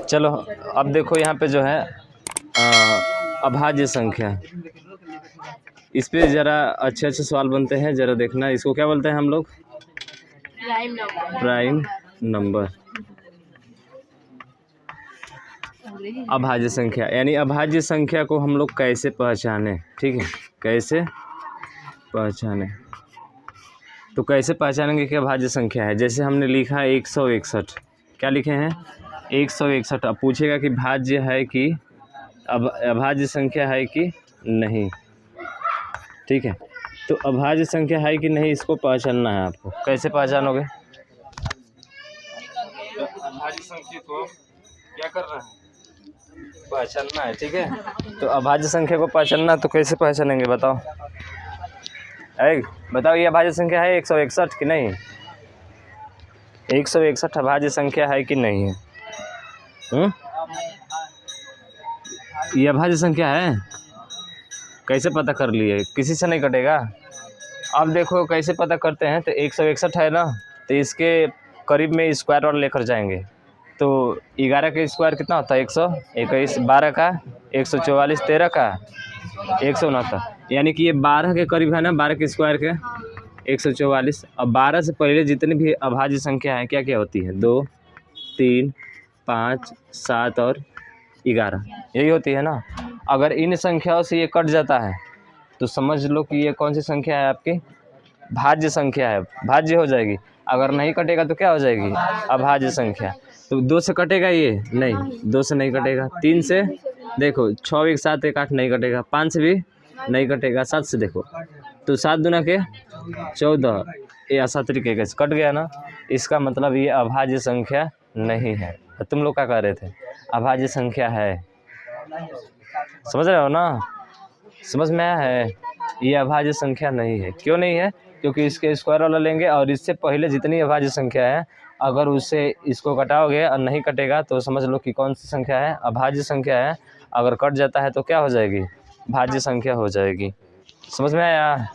चलो अब देखो यहाँ पे जो है अभाज्य संख्या, इस पे ज़रा अच्छे अच्छे सवाल बनते हैं, ज़रा देखना। इसको क्या बोलते हैं हम लोग? Prime number. अभाज्य संख्या यानी अभाज्य संख्या को हम लोग कैसे पहचाने, ठीक है, कैसे पहचाने? तो कैसे पहचानेंगे कि अभाज्य संख्या है? जैसे हमने लिखा 161, क्या लिखे हैं? 161। अब पूछेगा कि भाज्य है कि अभाज्य संख्या है कि नहीं, ठीक है। तो अभाज्य संख्या है कि नहीं इसको पहचानना है आपको। कैसे पहचानोगे? अभाज्य संख्या को क्या करना है? पहचानना है, ठीक है। तो अभाज्य संख्या को पहचानना, तो कैसे पहचानेंगे बताओ? बताओ ये अभाज्य संख्या है 161 कि नहीं? 161 अभाज्य संख्या है कि नहीं है? ये अभाज्य संख्या है? कैसे पता कर लिए? किसी से नहीं कटेगा। अब देखो कैसे पता करते हैं। तो 161 है ना, तो इसके करीब में स्क्वायर और लेकर जाएंगे। तो 11 का स्क्वायर कितना होता है? 121। 12 का 144। 13 का 169, यानी कि ये 12 के करीब है ना, 12 के स्क्वायर के 144। अब 12 से पहले जितनी भी अभाज्य संख्या है क्या क्या होती है? 2, 3, 5, 7 और 11, यही होती है ना। अगर इन संख्याओं से ये कट जाता है तो समझ लो कि ये कौन सी संख्या है? आपकी भाज्य संख्या है, भाज्य हो जाएगी। अगर नहीं कटेगा तो क्या हो जाएगी? अभाज्य संख्या। तो 2 से कटेगा ये? नहीं, 2 से नहीं कटेगा। 3 से देखो, 6 1 7 1 8 नहीं कटेगा। 5 से भी नहीं कटेगा। 7 से देखो, तो 7 दूना के 14, ये 7 तरीके से कट गया ना। इसका मतलब ये अभाज्य संख्या नहीं है। तुम लोग क्या कह रहे थे? अभाज्य संख्या है। समझ रहे हो ना? समझ में आया है? ये अभाज्य संख्या नहीं है। क्यों नहीं है? क्योंकि इसके स्क्वायर वाला लेंगे और इससे पहले जितनी अभाज्य संख्या है, अगर उससे इसको कटाओगे और नहीं कटेगा तो समझ लो कि कौन सी संख्या है? अभाज्य संख्या है। अगर कट जाता है तो क्या हो जाएगी? भाज्य संख्या हो जाएगी। समझ में आया?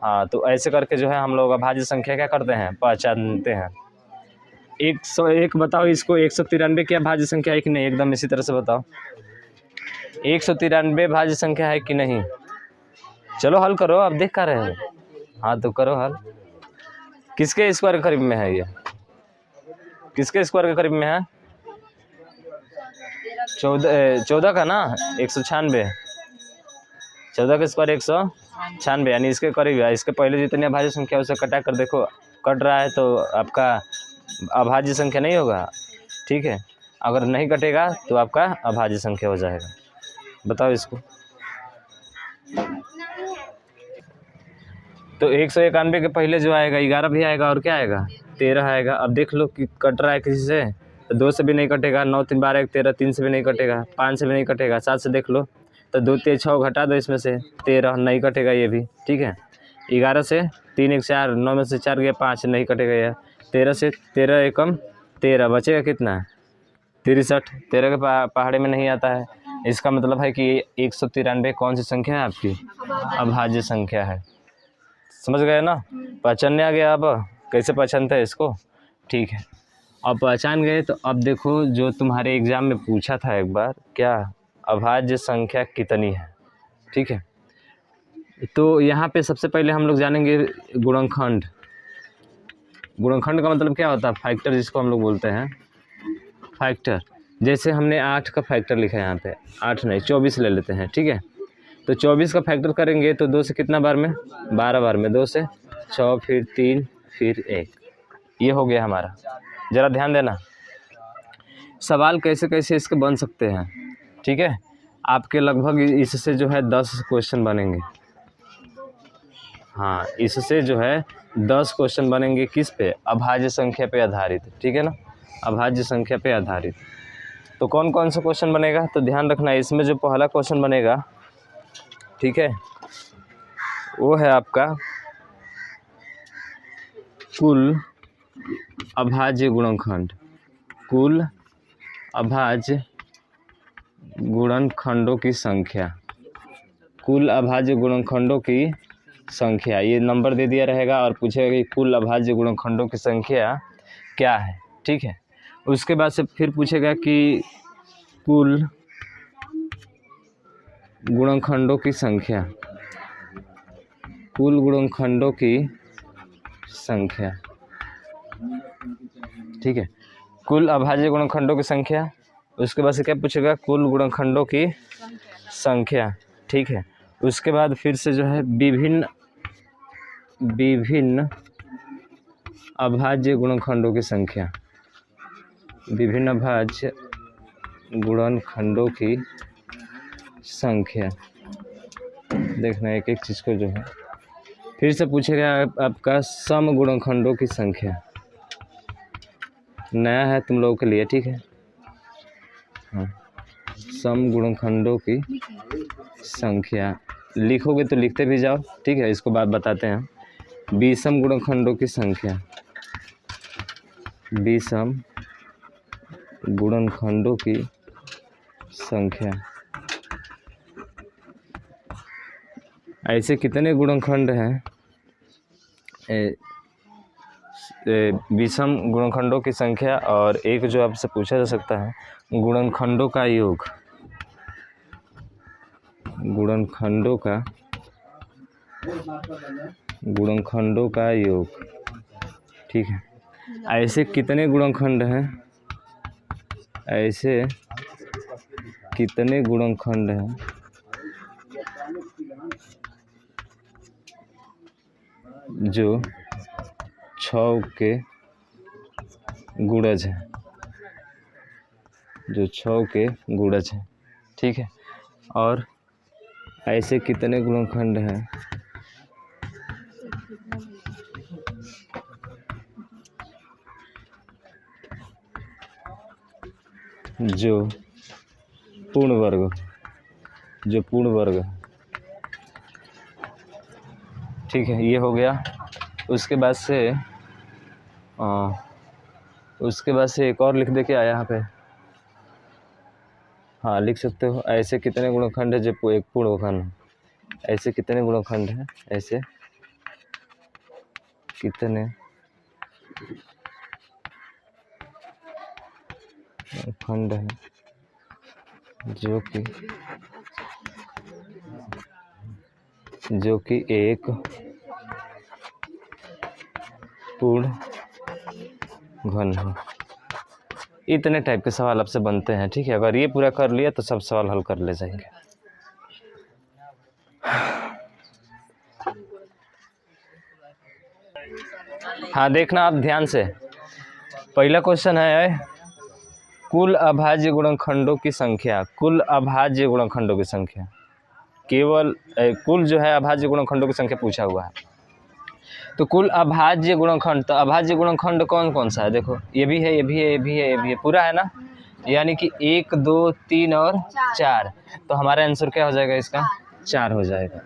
हाँ, तो ऐसे करके जो है हम लोग अभाज्य संख्या क्या करते हैं? पहचानते हैं। 101 बताओ इसको, 193 क्या भाज्य संख्या है कि नहीं? एकदम इसी तरह से बताओ, 193 भाज्य संख्या है कि नहीं? चलो हल करो, अब देख कर रहे हो। हाँ तो करो हल। किसके स्क्वायर के करीब में है ये? किसके स्क्वायर के करीब में है? 14 का ना, 196। 14 का स्क्वायर 196, यानी इसके करीब है। इसके पहले जितनी अभाज्य संख्या उसे कटा कर देखो, कट रहा है तो आपका अभाज्य संख्या नहीं होगा, ठीक है। अगर नहीं कटेगा तो आपका अभाज्य संख्या हो जाएगा। बताओ इसको। तो 191 के पहले जो आएगा 11 भी आएगा और क्या आएगा? 13 आएगा। अब देख लो कि कट रहा है किसी से, तो 2 से भी नहीं कटेगा। 9 3 12 1 13, 3 से भी नहीं कटेगा। 5 से भी नहीं कटेगा। 7 से देख लो, तो 2 3 6 घटा दो इसमें से, 13 नहीं कटेगा ये भी, ठीक है। 11 से 3 1 4, 9 में से 4 गया 5, नहीं कटेगा यह। 13 से 13 एकम 13, बचेगा कितना? 63। 13 के पहाड़े में नहीं आता है। इसका मतलब है कि 193 कौन सी संख्या है आपकी? अभाज्य संख्या है। समझ गए ना? पहचानने आ गया। अब कैसे पहचानते हैं इसको? ठीक है, अब पहचान गए तो अब देखो जो तुम्हारे एग्जाम में पूछा था एक बार, क्या अभाज्य संख्या कितनी है, ठीक है। तो यहाँ पे सबसे पहले हम लोग जानेंगे गुणनखंड। गुणनखंड का मतलब क्या होता है? फैक्टर, जिसको हम लोग बोलते हैं फैक्टर। जैसे हमने 8 का फैक्टर लिखा है यहाँ पे, 8 नहीं 24 ले लेते हैं, ठीक है। तो 24 का फैक्टर करेंगे तो 2 से कितना बार में? 12 बार में। 2 से 6, फिर 3, फिर 1, ये हो गया हमारा। ज़रा ध्यान देना, सवाल कैसे कैसे इसके बन सकते हैं, ठीक है। आपके लगभग इससे जो है 10 क्वेश्चन बनेंगे। हाँ, इससे जो है 10 क्वेश्चन बनेंगे। किस पे? अभाज्य संख्या पे आधारित, ठीक है ना, अभाज्य संख्या पे आधारित। तो कौन कौन सा क्वेश्चन बनेगा? तो ध्यान रखना, इसमें जो पहला क्वेश्चन बनेगा, ठीक है, वो है आपका कुल अभाज्य गुणनखंड। कुल अभाज्य गुणनखंडों की संख्या। कुल अभाज्य गुणनखंडों की संख्या, ये नंबर दे दिया रहेगा और पूछेगा कि कुल अभाज्य गुणनखंडों की संख्या क्या है, ठीक है। उसके बाद से फिर पूछेगा कि कुल गुणनखंडों की संख्या, कुल गुणनखंडों की संख्या, ठीक है। कुल अभाज्य गुणनखंडों की संख्या, उसके बाद से क्या पूछेगा, कुल गुणनखंडों की संख्या, ठीक है। उसके बाद फिर से जो है विभिन्न अभाज्य गुणनखंडों की संख्या, विभिन्न अभाज्य गुणनखंडों की संख्या, देखना एक एक चीज़ को जो है। फिर से पूछेगा आपका सम गुणनखंडों की संख्या, नया है तुम लोगों के लिए, ठीक है। हाँ, सम गुणनखंडों की संख्या लिखोगे तो लिखते भी जाओ, ठीक है। इसको बात बताते हैं। विषम गुणनखंडों की संख्या, विषम गुणनखंडों की संख्या, ऐसे कितने गुणनखंड हैं, विषम गुणनखंडों की संख्या। और एक जो आपसे पूछा जा सकता है, गुणनखंडों का योग, गुणनखंडों का योग, ठीक है। ऐसे कितने गुणनखंड हैं, ऐसे कितने गुणनखंड हैं जो 6 के गुणज हैं, जो 6 के गुणज हैं, ठीक है। और ऐसे कितने गुणनखंड हैं जो पूर्ण वर्ग, जो पूर्ण वर्ग, ठीक है। ये हो गया। उसके बाद से एक और लिख दे क्या यहाँ पे, हाँ लिख सकते हो। ऐसे कितने गुणनखंड है जो एक पूर्णखंड है, ऐसे कितने गुणनखंड हैं, ऐसे कितने खंड है जो कि एक पूर्ण घन है। इतने टाइप के सवाल आपसे बनते हैं, ठीक है। अगर ये पूरा कर लिया तो सब सवाल हल कर ले जाएंगे। हाँ देखना आप ध्यान से, पहला क्वेश्चन है कुल अभाज्य गुणनखंडों की संख्या, कुल अभाज्य गुणनखंडों की संख्या, केवल कुल जो है अभाज्य गुणनखंडों की संख्या पूछा हुआ है। तो कुल अभाज्य गुणनखंड, तो अभाज्य गुणनखंड कौन कौन सा है, देखो ये भी है, ये भी है, ये भी है, ये भी है, पूरा है ना। यानी कि 1 2 3 और 4, तो हमारा आंसर क्या हो जाएगा, इसका 4 हो जाएगा।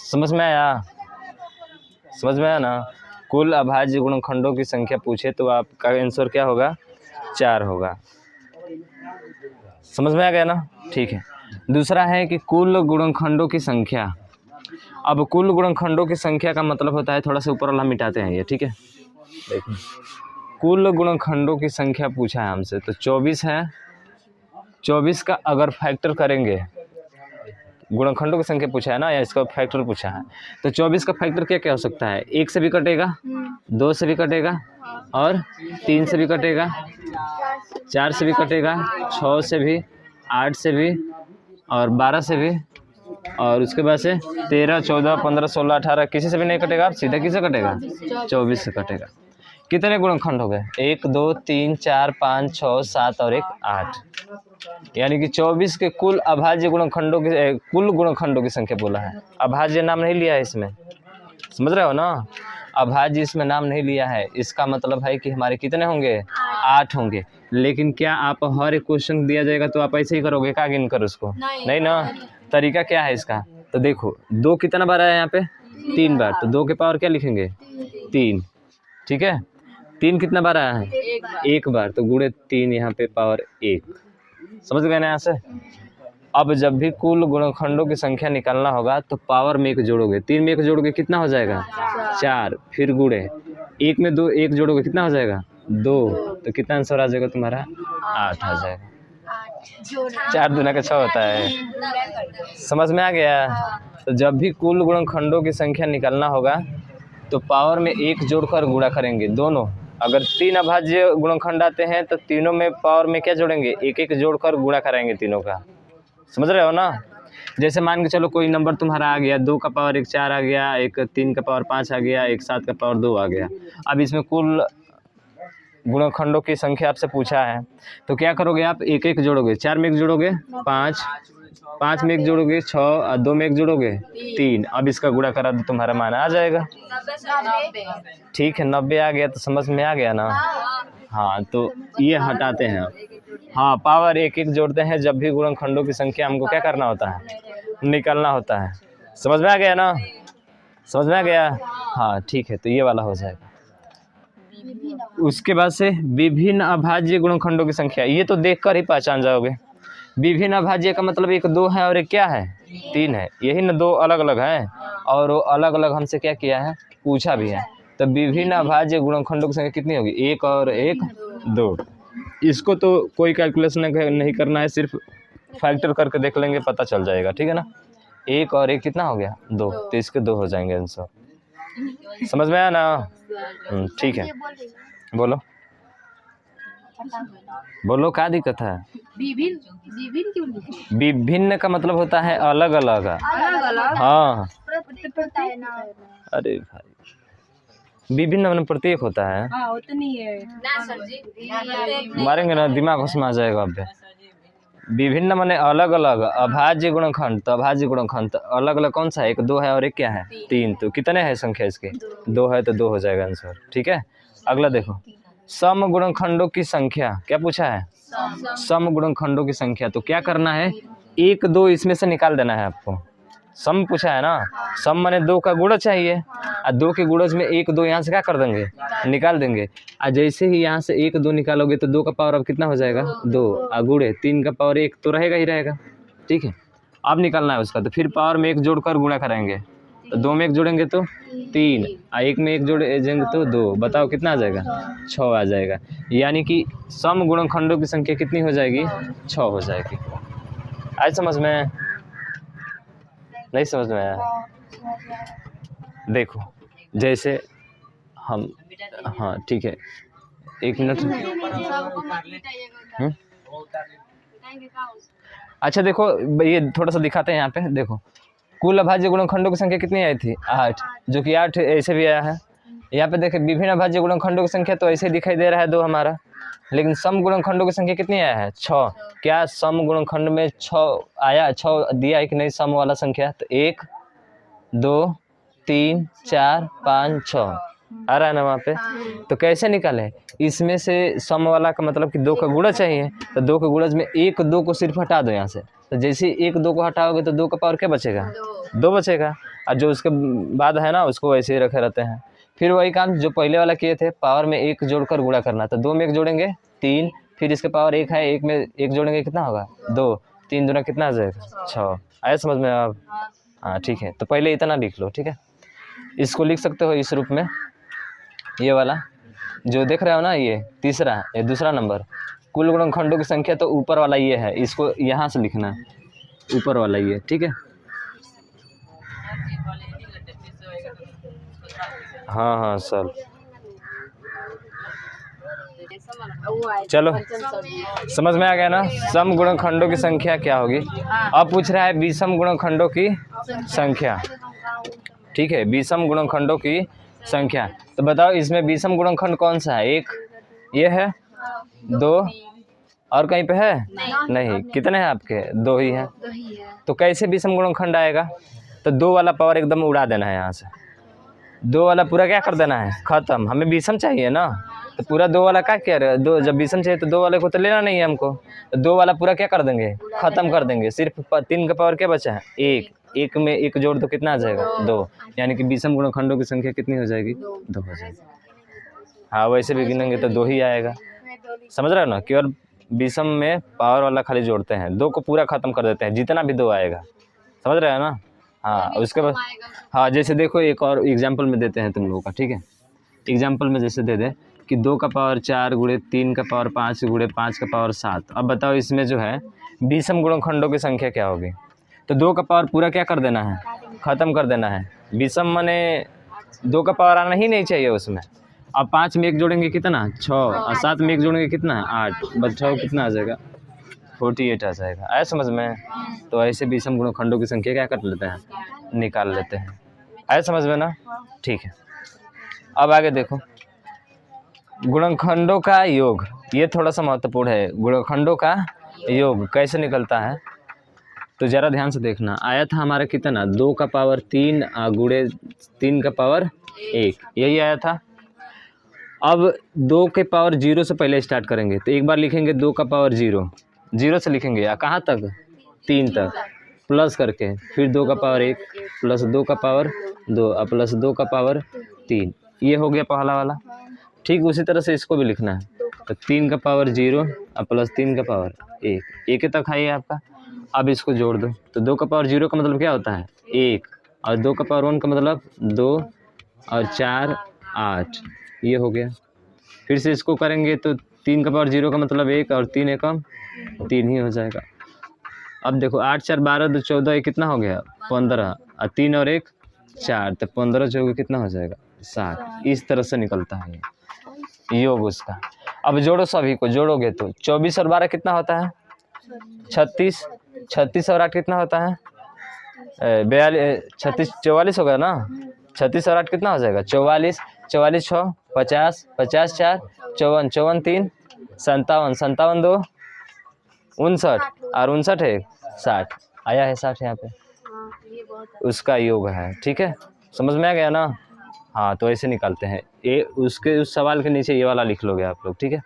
समझ में आया, समझ में आया ना। कुल अभाज्य गुणनखंडों की संख्या पूछे तो आपका आंसर क्या होगा, 4 होगा। समझ में आ गया ना, ठीक है। दूसरा है कि कुल गुणनखंडों की संख्या। अब कुल गुणनखंडों की संख्या का मतलब होता है, थोड़ा सा ऊपर वाला मिटाते हैं ये, ठीक है। देखिए कुल गुणनखंडों की संख्या पूछा है हमसे, तो 24 है। 24 का अगर फैक्टर करेंगे, गुणनखंडों की संख्या पूछा है ना, या इसका फैक्टर पूछा है, तो 24 का फैक्टर क्या क्या हो सकता है, 1 से भी कटेगा, 2 से भी कटेगा, और 3 से भी कटेगा, 4 से भी कटेगा, 6 से भी, 8 से भी, और 12 से भी, और उसके बाद से 13 14 15 16 18 किसी से भी नहीं कटेगा। आप सीधा किससे कटेगा, 24 से कटेगा। कितने गुणनखंड हो गए, 1 2 3 4 5 6 7 और 1 8, यानी कि 24 के कुल अभाज्य गुणनखंडों की कुल गुणनखंडों की संख्या बोला है। अभाज्य नाम नहीं लिया है इसमें, समझ रहे हो ना। अभाज्य इसमें नाम नहीं लिया है, इसका मतलब है कि हमारे कितने होंगे, 8 होंगे। लेकिन क्या आप हर एक क्वेश्चन दिया जाएगा तो आप ऐसे ही करोगे, क्या गिन कर उसको, नहीं ना। तरीका क्या है इसका, तो देखो 2 कितना बार आया यहाँ पे, 3 बार, तो 2 के पावर क्या लिखेंगे, 3, ठीक है। 3 कितना बार आया है, 1 बार, तो गुणे 3 यहाँ पे पावर 1। समझ गए ना यहाँ से। अब जब भी कुल गुणनखंडों की संख्या निकालना होगा तो पावर में 1 जोड़ोगे, 3 में 1 जोड़ोगे कितना हो जाएगा, 4, फिर गुणे 1 में 2 1 जोड़ोगे कितना हो जाएगा, 2, तो कितना आंसर आ जाएगा तुम्हारा, 8 आ जाएगा। 4 दूना का 6 होता है। समझ में आ गया? तो जब भी कुल गुणनखंडों की संख्या निकालना होगा तो पावर में 1 जोड़कर गुणा करेंगे दोनों। अगर 3 अभाज्य गुणनखंड आते हैं तो तीनों में पावर में क्या जोड़ेंगे? 1 जोड़कर गुणा करेंगे तीनों का। समझ रहे हो ना? जैसे मान के चलो कोई नंबर तुम्हारा आ गया, 2 का पावर 1 4 आ गया, एक 3 का पावर 5 आ गया, एक 7 का पावर 2 आ गया। अब इसमें कुल गुणनखंडों की संख्या आपसे पूछा है तो क्या करोगे आप? 1 जोड़ोगे। 4 में 1 जोड़ोगे 5, 5 में 1 जोड़ोगे 6 और 2 में 1 जोड़ोगे 3। अब इसका गुणा करा तो तुम्हारा मान आ जाएगा। ठीक है, 90 आ गया तो समझ में आ गया ना? हाँ, तो ये हटाते हैं। हाँ, पावर 1 जोड़ते हैं जब भी गुणनखंडों की संख्या हमको क्या करना होता है? निकालना होता है। समझ में आ गया ना? समझ में आ गया? हाँ ठीक है, तो ये वाला हो जाएगा। उसके बाद से विभिन्न अभाज्य गुणनखंडों की संख्या, ये तो देखकर ही पहचान जाओगे। विभिन्न अभाज्य का मतलब एक 2 है और एक क्या है? 3 है। यही ना 2 अलग अलग हैं और वो अलग अलग हमसे क्या किया है? पूछा भी है। तो विभिन्न अभाज्य गुणनखंडों की संख्या कितनी होगी? 1 और 1 2। इसको तो कोई कैलकुलेशन नहीं करना है, सिर्फ फैक्टर करके देख लेंगे, पता चल जाएगा। ठीक है ना? 1 और 1 कितना हो गया? 2। तो इसके 2 हो जाएंगे आंसर। समझ में आया ना? ठीक है, बोलो बोलो, क्या दिक्कत है? विभिन्न का मतलब होता है अलग अलग। हाँ, अरे भाई, विभिन्न मतलब प्रत्येक होता है। मारेंगे ना, दिमाग उसमें आ जाएगा। अब विभिन्न माने अलग अलग। अभाज्य गुणनखंड, तो अभाज्य गुणनखंड तो अलग अलग कौन सा है? 1 2 है और 1 क्या है? 3। तो कितने हैं संख्या इसके? 2 है, तो 2 हो जाएगा आंसर। ठीक है, अगला देखो, सम गुणनखंडों की संख्या। क्या पूछा है? सम गुणनखंडों की संख्या। तो क्या करना है? 1 2 इसमें से निकाल देना है आपको। सम पूछा है ना? सम माने 2 का गुणज चाहिए और 2 के गुणज में 1 2 यहाँ से क्या कर देंगे? निकाल देंगे। और जैसे ही यहाँ से 1 2 निकालोगे तो 2 का पावर अब कितना हो जाएगा? 2 और गुणे 3 का पावर 1 तो रहेगा ही रहेगा। ठीक है, अब निकालना है उसका। तो फिर पावर में 1 जोड़कर गुणा करेंगे। तो 2 में 1 जोड़ेंगे तो 3 और 1 में 1 जोड़ेंगे तो 2। बताओ कितना आ जाएगा? 6 आ जाएगा। यानी कि सम गुणनखंडों की संख्या कितनी हो जाएगी? 6 हो जाएगी। आज समझ में? नहीं समझ में आया? देखो, जैसे हम, हाँ ठीक है, 1 मिनट। अच्छा देखो, ये थोड़ा सा दिखाते हैं यहाँ पे। देखो, कुल अभाज्य गुणनखंडों की संख्या कितनी आई थी? 8, जो कि 8 ऐसे भी आया है। यहाँ पे देखें, विभिन्न अभाज्य गुणनखंडों की संख्या तो ऐसे दिखाई दे रहा है 2 हमारा, लेकिन सम गुणनखंडों की संख्या कितनी आया है? 6। क्या सम गुणनखंड में 6 आया? 6 दिया है कि नहीं सम वाला संख्या? तो 1 2 3 4 5 6 आ रहा है ना वहाँ पे? तो कैसे निकालें? इसमें से सम वाला का मतलब कि 2 का गुणज चाहिए, तो 2 के गुणज में 1 2 को सिर्फ हटा दो यहाँ से। तो जैसे 1 2 को हटाओगे तो 2 का पावर क्या बचेगा? 2 बचेगा। और जो उसके बाद है ना, उसको वैसे ही रखे रहते हैं। फिर वही काम जो पहले वाला किए थे, पावर में 1 जोड़कर गुणा करना। तो 2 में 1 जोड़ेंगे 3, फिर इसके पावर 1 है, 1 में 1 जोड़ेंगे कितना होगा? 2, 3 दूना कितना आ जाएगा? 6। आया समझ में आप? हाँ ठीक है, तो पहले इतना लिख लो। ठीक है, इसको लिख सकते हो इस रूप में। ये वाला जो देख रहे हो ना, ये तीसरा, ये दूसरा नंबर, कुल गुणनखंडों की संख्या, तो ऊपर वाला ये है, इसको यहाँ से लिखना है, ऊपर वाला ये। ठीक है, हाँ हाँ सर, चलो समझ में आ गया ना? सम गुणनखंडों की संख्या क्या होगी? अब पूछ रहा है विषम गुणनखंडों की संख्या। ठीक है, विषम गुणनखंडों की संख्या। तो बताओ इसमें विषम गुणनखंड कौन सा है? 1 ये है, 2 और कहीं पे है? नहीं। कितने हैं आपके? 2 ही हैं। तो कैसे विषम गुणनखंड आएगा? तो 2 वाला पावर एकदम उड़ा देना है यहाँ से। 2 वाला पूरा क्या कर देना है? खत्म। हमें विषम चाहिए ना, तो पूरा 2 वाला क्या कह रहे हैं? 2 जब विषम चाहिए तो 2 वाले को तो लेना नहीं है हमको, तो 2 वाला पूरा क्या कर देंगे? खत्म कर देंगे। सिर्फ 3 का पावर क्या बचा है? 1। 1 में 1 जोड़ तो कितना आ जाएगा? 2। यानी कि विषम गुणनखंडों की संख्या कितनी हो जाएगी? 2 हो जाएगी। हाँ, वैसे भी गिनेंगे तो 2 ही आएगा। समझ रहे हो ना? केवल विषम में पावर वाला खाली जोड़ते हैं, 2 को पूरा खत्म कर देते हैं, जितना भी 2 आएगा। समझ रहे हो ना? हाँ, उसके बाद हाँ, जैसे देखो एक और एग्जाम्पल में देते हैं तुम लोगों का। ठीक है, एग्जाम्पल में जैसे दे दे कि 2 का पावर 4 गुणे 3 का पावर 5 गुणे 5 का पावर 7। अब बताओ इसमें जो है विषम गुणनखंडों की संख्या क्या होगी। तो 2 का पावर पूरा क्या कर देना है, ख़त्म कर देना है। विषम माने 2 का पावर आना ही नहीं चाहिए उसमें। अब 5 में 1 जोड़ेंगे कितना 6, और 7 में 1 जोड़ेंगे कितना 8, बस 6 कितना आ जाएगा 48 आ जाएगा। आया समझ में। तो ऐसे विषम गुणनखंडों की संख्या क्या कर लेते हैं, निकाल लेते हैं। आया समझ में ना, ठीक है। अब आगे देखो गुणनखंडों का योग, ये थोड़ा सा महत्वपूर्ण है। गुणनखंडों का योग कैसे निकलता है तो ज़रा ध्यान से देखना। आया था हमारा कितना 2 का पावर 3 गुणे 3 का पावर 1, यही आया था। अब 2 के पावर 0 से पहले स्टार्ट करेंगे तो एक बार लिखेंगे 2 का पावर 0, 0 से लिखेंगे या कहाँ तक 3 तक, प्लस करके फिर 2 का पावर 1 प्लस 2 का पावर 2 और प्लस 2 का पावर 3, ये हो गया पहला वाला। ठीक उसी तरह से इसको भी लिखना है। तो 3 का पावर 0 और प्लस 3 का पावर 1, एक तक है ये आपका। अब इसको जोड़ दो तो 2 का पावर 0 का मतलब क्या होता है 1, और 2 का पावर 1 का मतलब 2 और 4 8, ये हो गया। फिर से इसको करेंगे तो 3 का पावर 0 का मतलब 1 और 3 एकम 3 ही हो जाएगा। अब देखो 8 4 12 2 14, ये कितना हो गया 15, और 3 और 1 4, तो 15 चौके कितना हो जाएगा 7। इस तरह से निकलता है योग उसका। अब जोड़ो, सभी को जोड़ोगे तो 24 और 12 कितना होता है 36, 36 और 8 कितना होता है 42, 36 44 होगा ना। 36 और 8 कितना हो जाएगा 44, 44 6 50, 50 4 54, 54 3 57, 57 2 59 और 59 1 60, आया है 60 यहाँ पे, उसका योग है। ठीक है, समझ में आ गया ना। हाँ तो ऐसे निकालते हैं। ये उसके उस सवाल के नीचे ये वाला लिख लोगे आप लोग। ठीक है,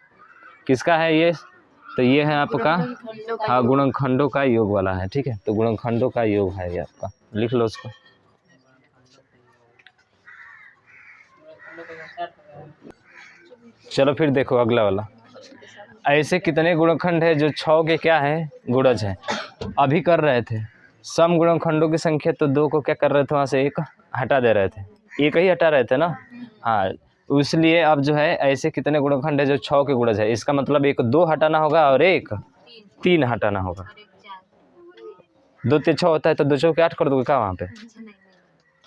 किसका है ये, तो ये है आपका हाँ गुणनखंडों का योग वाला है। ठीक है, तो गुणनखंडों का योग है ये आपका, लिख लो उसको। चलो फिर देखो अगला वाला। ऐसे कितने गुणनखंड है जो 6 के क्या है गुणज है। अभी कर रहे थे सम गुणनखंडों की संख्या, तो 2 को क्या कर रहे थे वहाँ से 1 हटा दे रहे थे, एक ही हटा रहे थे ना। हाँ इसलिए अब जो है ऐसे कितने गुणनखंड है जो 6 के गुणज है, इसका मतलब एक 2 हटाना होगा और एक 3 हटाना होगा। 2 3 6 होता है तो 2 चौके 8 कर दोगे क्या वहाँ पे,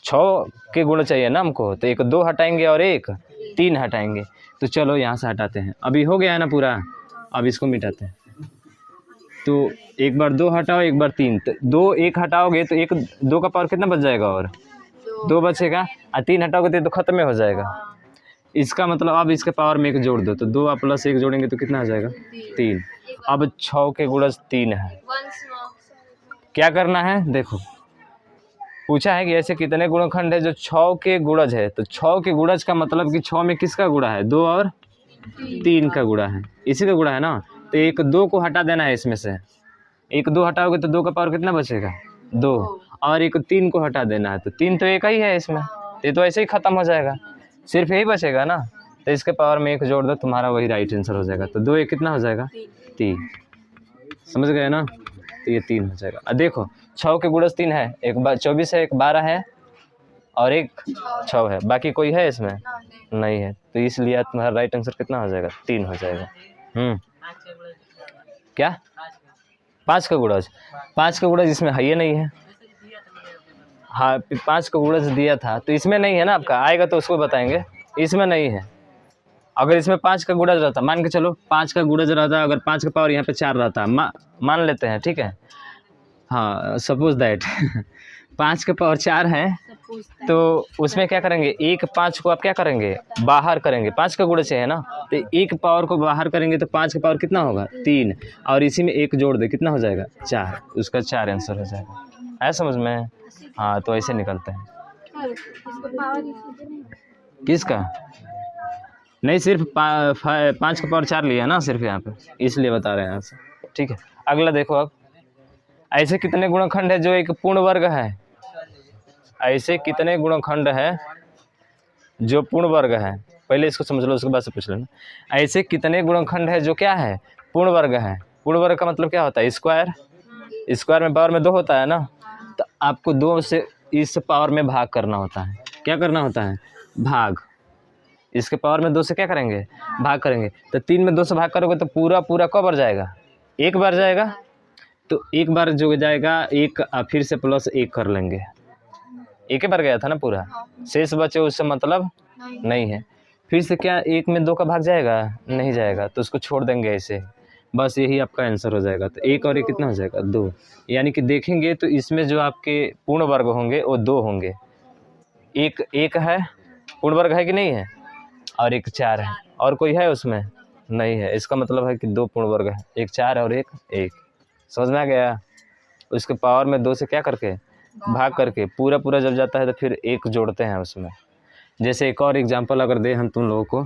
6 के गुण चाहिए ना हमको, तो एक 2 हटाएंगे और एक 3 हटाएंगे। तो चलो यहाँ से हटाते हैं, अभी हो गया है ना पूरा। अब इसको मिटाते हैं, तो एक बार 2 हटाओ एक बार 3, तो 2 1 हटाओगे तो एक 2 का पावर कितना बच जाएगा और 2 बचेगा, और 3 हटाओगे तो खत्म हो जाएगा। इसका मतलब अब इसके पावर में 1 जोड़ दो, तो 2 और प्लस 1 जोड़ेंगे तो कितना आ जाएगा 3। अब 6 के गुणज 3 है, क्या करना है देखो, पूछा है कि ऐसे कितने गुणनखंड है जो 6 के गुणज है। तो 6 के गुणज का मतलब कि 6 में किसका गुणा है 2 और 3 का गुणा है, इसी का गुणा है ना। तो एक 2 को हटा देना है इसमें से, एक 2 हटाओगे तो 2 का पावर कितना बचेगा 2, और एक 3 को हटा देना है, तो 3 तो एक ही है इसमें, ये तो ऐसे ही खत्म हो जाएगा, सिर्फ यही बचेगा ना। तो इसके पावर में 1 जोड़ दो, तुम्हारा वही राइट आंसर हो जाएगा। तो 2 1 कितना हो जाएगा 3, समझ गए ना। तो ये 3 हो जाएगा। अब देखो 6 के गुणज 3 है, एक 24 है, एक 12 है और एक 6 है, बाकी कोई है इसमें नहीं है, तो इसलिए तुम्हारा राइट आंसर कितना हो जाएगा 3 हो जाएगा। क्या 5 का गुणज, 5 का गुणज इसमें है ये नहीं है। हाँ 5 का गुणज दिया था तो इसमें नहीं है ना, आपका आएगा तो उसको बताएंगे, इसमें नहीं है। अगर इसमें 5 का गुणज रहता, मान के चलो 5 का गुणज रहता, अगर 5 का पावर यहाँ पे 4 रहता, मान लेते हैं ठीक है, हाँ सपोज दैट 5 का पावर 4 है, तो उसमें क्या करेंगे एक 5 को आप क्या करेंगे बाहर करेंगे, 5 का गुणज है ना, तो एक पावर को बाहर करेंगे तो 5 का पावर कितना होगा 3, और इसी में 1 जोड़ दे कितना हो जाएगा 4, उसका 4 आंसर हो जाएगा। है समझ में। हाँ तो ऐसे निकलते हैं। किसका नहीं, सिर्फ 5 का पावर 4 लिया ना सिर्फ यहाँ पे, इसलिए बता रहे हैं यहाँ से। ठीक है, अगला देखो। अब ऐसे कितने गुणनखंड है जो एक पूर्ण वर्ग है, ऐसे कितने गुणनखंड है जो पूर्ण वर्ग है, पहले इसको समझ लो उसके बाद से पूछ लेना। ऐसे कितने गुणनखंड है जो क्या है पूर्ण वर्ग है। पूर्ण वर्ग का मतलब क्या होता है स्क्वायर, स्क्वायर में पावर में 2 होता है ना, तो आपको 2 से इस पावर में भाग करना होता है। क्या करना होता है भाग, इसके पावर में 2 से क्या करेंगे, भाग करेंगे। तो 3 में 2 से भाग करोगे तो पूरा पूरा कब बार जाएगा, एक बार जाएगा। तो एक बार जो जाएगा एक, फिर से प्लस 1 कर लेंगे, एक ही बार गया था ना पूरा, शेष बचे उससे मतलब नहीं है। फिर से क्या 1 में 2 का भाग जाएगा, नहीं जाएगा, तो उसको छोड़ देंगे ऐसे, बस यही आपका आंसर हो जाएगा। तो 1 और 1 कितना हो जाएगा, 2। यानी कि देखेंगे तो इसमें जो आपके पूर्ण वर्ग होंगे वो 2 होंगे, एक है पूर्ण वर्ग है कि नहीं है, और एक 4 है, और कोई है उसमें नहीं है। इसका मतलब है कि 2 पूर्ण वर्ग है, एक 4 और एक 1। समझ में आ गया। उसके पावर में 2 से क्या करके, भाग करके, पूरा पूरा जब जाता है तो फिर 1 जोड़ते हैं उसमें। जैसे एक और एग्जांपल अगर दें हम तुम लोगों को,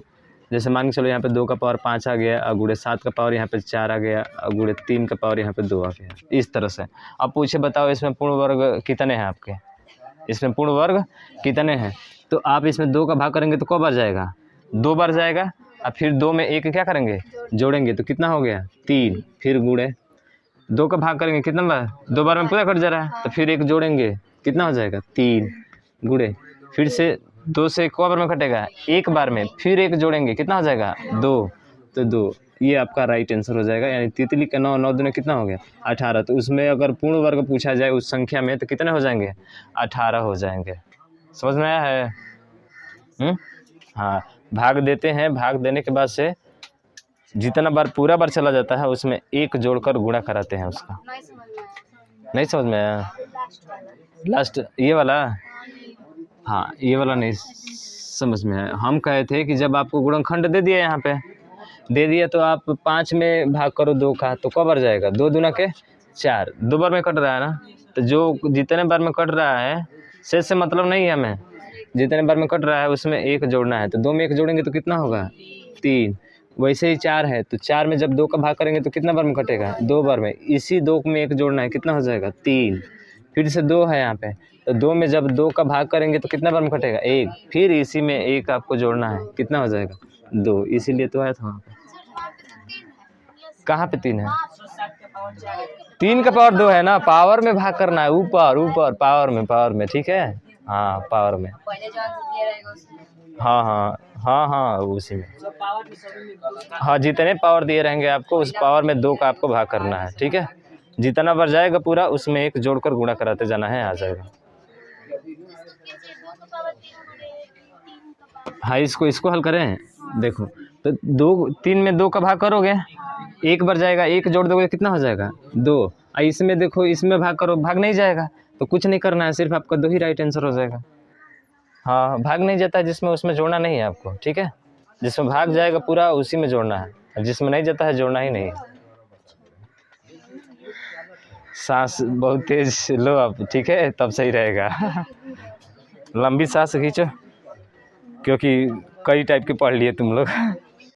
जैसे मान के चलो यहाँ पे 2 का पावर 5 आ गया, और गुणे 7 का पावर यहाँ पे 4 आ गया, और गुणे 3 का पावर यहाँ पे 2 आ गया, इस तरह से। अब पूछे बताओ इसमें पूर्ण वर्ग कितने हैं आपके, इसमें पूर्ण वर्ग कितने हैं। तो आप इसमें 2 का भाग करेंगे तो कब बार जाएगा, 2 बार जाएगा, और फिर 2 में 1 क्या करेंगे, जोड़ेंगे, तो कितना हो गया 3। फिर गुणे 2 का भाग करेंगे कितना बार, 2 बार में पूरा कट जा रहा है, तो फिर 1 जोड़ेंगे, कितना हो जाएगा 3। गुणे फिर से 2 से एक बार में कटेगा, एक बार में, फिर 1 जोड़ेंगे, कितना हो जाएगा 2। तो 2 ये आपका राइट आंसर हो जाएगा। यानी तितली का 9, 9 दूने कितना हो गया 18। तो उसमें अगर पूर्ण वर्ग पूछा जाए उस संख्या में तो कितने हो जाएंगे, 18 हो जाएंगे। समझ में आया है। हाँ, भाग देते हैं, भाग देने के बाद से जितना बार पूरा बार चला जाता है उसमें 1 जोड़कर गुणा कराते हैं उसका। नहीं समझ में आया, लास्ट ये वाला, हाँ ये वाला नहीं समझ में आया। हम कहे थे कि जब आपको गुणनखंड दे दिया, यहाँ पे दे दिया, तो आप 5 में भाग करो 2 का, तो कब बार जाएगा, 2 दूना के 4, 2 बार में कट रहा है ना। तो जो जितने बार में कट रहा है शेष से मतलब नहीं है हमें, जितने बार में कट रहा है उसमें 1 जोड़ना है। तो 2 में 1 जोड़ेंगे तो कितना होगा 3। वैसे ही 4 है, तो 4 में जब 2 का भाग करेंगे तो कितना बार में कटेगा, 2 बार में। इसी 2 में 1 जोड़ना है, कितना हो जाएगा 3। फिर से 2 है यहाँ पे, तो 2 में जब 2 का भाग करेंगे तो कितना बार में कटेगा 1। फिर इसी में 1 आपको जोड़ना है, कितना हो जाएगा 2। इसीलिए तो आया था वहाँ पे। कहाँ पे 3 है, 3 का पावर 2 है ना, पावर में भाग करना है, ऊपर ऊपर पावर में ठीक है। हाँ पावर में, हाँ उसी में। हाँ जितने पावर दिए रहेंगे आपको उस पावर में 2 का आपको भाग करना है, ठीक है। जितना बार जाएगा पूरा उसमें 1 जोड़कर गुणा कराते जाना है, आ जाएगा। हाँ इसको हल करें, देखो तो 3 में 2 का भाग करोगे, 1 बार जाएगा, 1 जोड़ दोगे कितना हो जाएगा 2। इसमें देखो, इसमें भाग करो, भाग नहीं जाएगा, तो कुछ नहीं करना है, सिर्फ आपका 2 ही राइट आंसर हो जाएगा। हाँ भाग नहीं जाता है जिसमें, उसमें जोड़ना नहीं है आपको, ठीक है। जिसमें भाग जाएगा पूरा उसी में जोड़ना है, जिसमें नहीं जाता है जोड़ना ही नहीं है। सांस बहुत तेज लो आप, ठीक है, तब सही रहेगा। लंबी सांस खींचो, क्योंकि कई टाइप के पढ़ लिए तुम लोग।